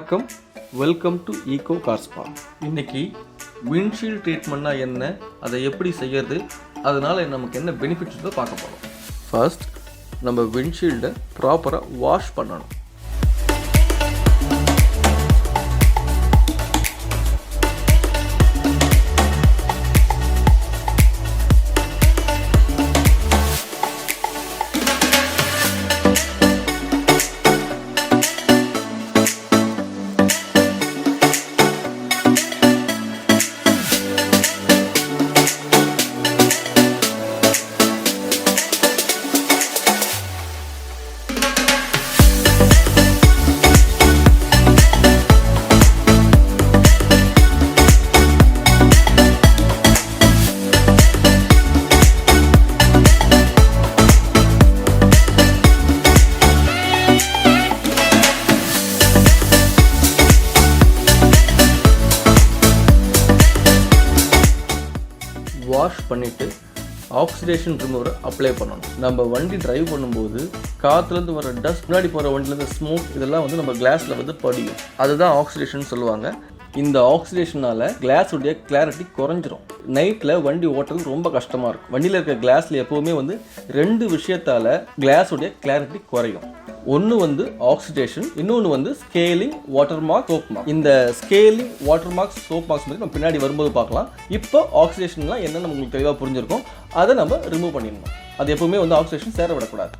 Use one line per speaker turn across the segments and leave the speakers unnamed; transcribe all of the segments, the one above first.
வணக்கம், welcome to eco car spa. இன்னைக்கு windshield ட்ரீட்மெண்ட்னா என்ன, அதை எப்படி செய்யறது, அதனால் நமக்கு என்ன பெனிஃபிட்ஸ் பார்க்க போகிறோம். ஃபர்ஸ்ட் நம்ம விண்ட்ஷீல்டை ப்ராப்பராக வாஷ் பண்ணணும். வாஷ் பண்ணிவிட்டு ஆக்சிடேஷன் ரிமூவரை அப்ளை பண்ணணும். நம்ம வண்டி டிரைவ் பண்ணும்போது காற்றுலேருந்து வர டஸ்ட், முன்னாடி போகிற வண்டிலேருந்து ஸ்மோக், இதெல்லாம் நம்ம கிளாஸில் படியும். அதுதான் ஆக்சிடேஷன் சொல்லுவாங்க. இந்த ஆக்சிடேஷனால் கிளாஸுடைய கிளாரிட்டி குறைஞ்சிரும். நைட்டில் வண்டி ஓட்டுறது ரொம்ப கஷ்டமாக இருக்கும். வண்டியில் இருக்க கிளாஸில் எப்போவுமே ரெண்டு விஷயத்தால் கிளாஸுடைய கிளாரிட்டி குறையும். ஒன்று ஆக்சிடேஷன், இன்னொன்று scaling water mark, soap mark. இந்த scaling water marks, soap marks நம்ம பின்னாடி வரும்போது பார்க்கலாம். இப்போ ஆக்சிடேஷன்லாம் என்னென்னு உங்களுக்கு தெளிவாக புரிஞ்சிருக்கும். அதை நம்ம ரிமூவ் பண்ணிடணும். அது எப்பவுமே ஆக்சிடேஷன் சேர விடக்கூடாது.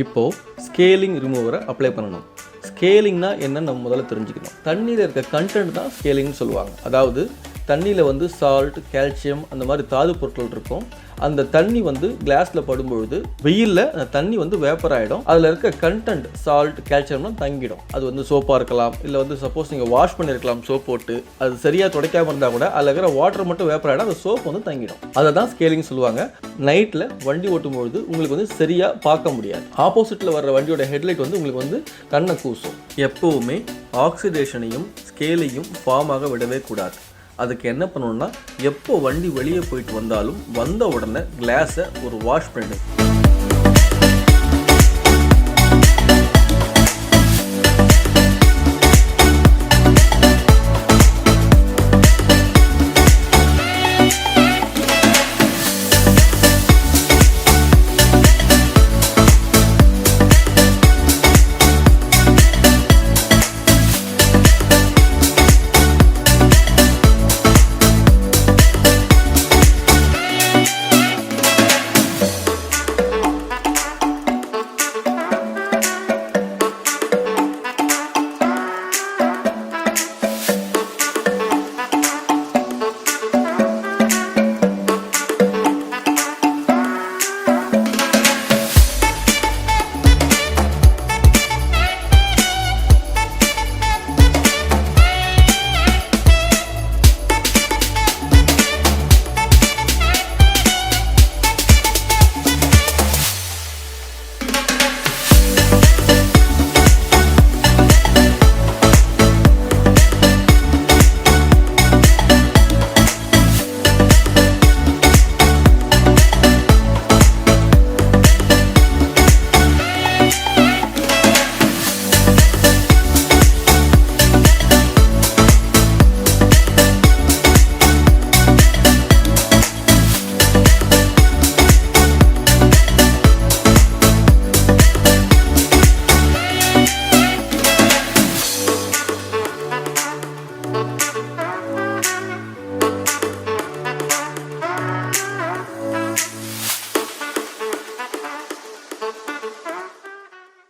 இப்போது ஸ்கேலிங் ரிமூவரை அப்ளை பண்ணணும். ஸ்கேலிங்னா என்னன்னு நம்ம முதல்ல தெரிஞ்சுக்கணும். தண்ணியில் இருக்க கண்டென்ட் தான் ஸ்கேலிங்னு சொல்லுவாங்க. அதாவது தண்ணியில் சால்ட், கால்சியம், அந்த மாதிரி தாது பொருட்கள் இருக்கும். அந்த தண்ணி கிளாஸில் படும்பொழுது வெயிலில் அந்த தண்ணி வேப்பர் ஆகிடும். அதில் இருக்க கண்டென்ட் சால்ட், கால்சியம்லாம் தங்கிடும். அது சோப்பாக இருக்கலாம், இல்லை சப்போஸ் நீங்கள் வாஷ் பண்ணியிருக்கலாம் சோப் போட்டு, அது சரியாக துடைக்காமல் இருந்தால் கூட அதில் இருக்கிற வாட்டர் மட்டும் வேப்பர் ஆகிடும், அந்த சோப் தங்கிடும். அதை தான் ஸ்கேலிங் சொல்லுவாங்க. நைட்டில் வண்டி ஓட்டும்பொழுது உங்களுக்கு சரியாக பார்க்க முடியாது. ஆப்போசிட்டில் வர்ற வண்டியோட ஹெட்லைட் உங்களுக்கு கண்ணை கூசும். எப்போவுமே ஆக்சிடேஷனையும் ஸ்கேலையும் ஃபார்ம் ஆக விடவே கூடாது. அதுக்கு என்ன பண்ணணும்னா, எப்போ வண்டி வெளியே போயிட்டு வந்தாலும் வந்த உடனே கிளாஸை ஒரு வாஷ் பண்ணிடு.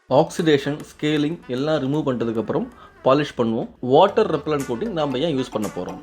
ஆக்சிடேஷன், ஸ்கேலிங் எல்லாம் ரிமூவ் பண்ணுறதுக்கப்புறம் பாலிஷ் பண்ணுவோம். வாட்டர் ரெப்பலண்ட் கோட்டிங் நம்ம ஏன் யூஸ் பண்ண போகிறோம்?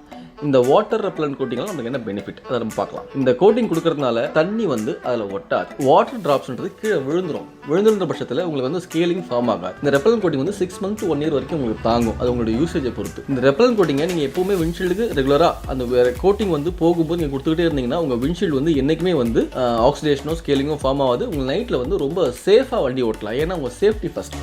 இந்த வாட்டர் ரெப்பலண்ட் கோட்டிங்லாம் நமக்கு என்ன பெனிஃபிட் அதை நம்ம பார்க்கலாம். இந்த கோட்டிங் கொடுக்கறதுனால தண்ணி வந்து அதில் ஒட்டாது. வாட்டர் டிராப்ஸ்ன்றது கீழே விழுந்துருன்ற பட்சத்தில் உங்களுக்கு வந்து ஸ்கேலிங் ஃபார்ம் ஆகாது. இந்த ரெப்பலண்ட் கோட்டிங் வந்து 6 months to 1 year வரைக்கும் உங்களுக்கு தாங்கும். அது உங்களுடைய யூசேஜை பொறுத்து. இந்த ரெப்பலண்ட் கோட்டிங்கை நீங்கள் எப்பவுமே விண்ட்ஷீல்டுக்கு ரெகுலராக அந்த கோட்டிங் வந்து போகும்போது நீங்கள் கொடுத்துக்கிட்டே இருந்தீங்கன்னா உங்கள் விண்ட்ஷீல்டு வந்து என்றைக்குமே வந்து ஆக்சிடேஷனோ ஸ்கேலிங்கோ ஃபார்ம் ஆகாது. உங்கள் நைட்டில் வந்து ரொம்ப சேஃபாக வண்டி ஓட்டலாம். ஏன்னா உங்கள் சேஃப்டி ஃபர்ஸ்ட்.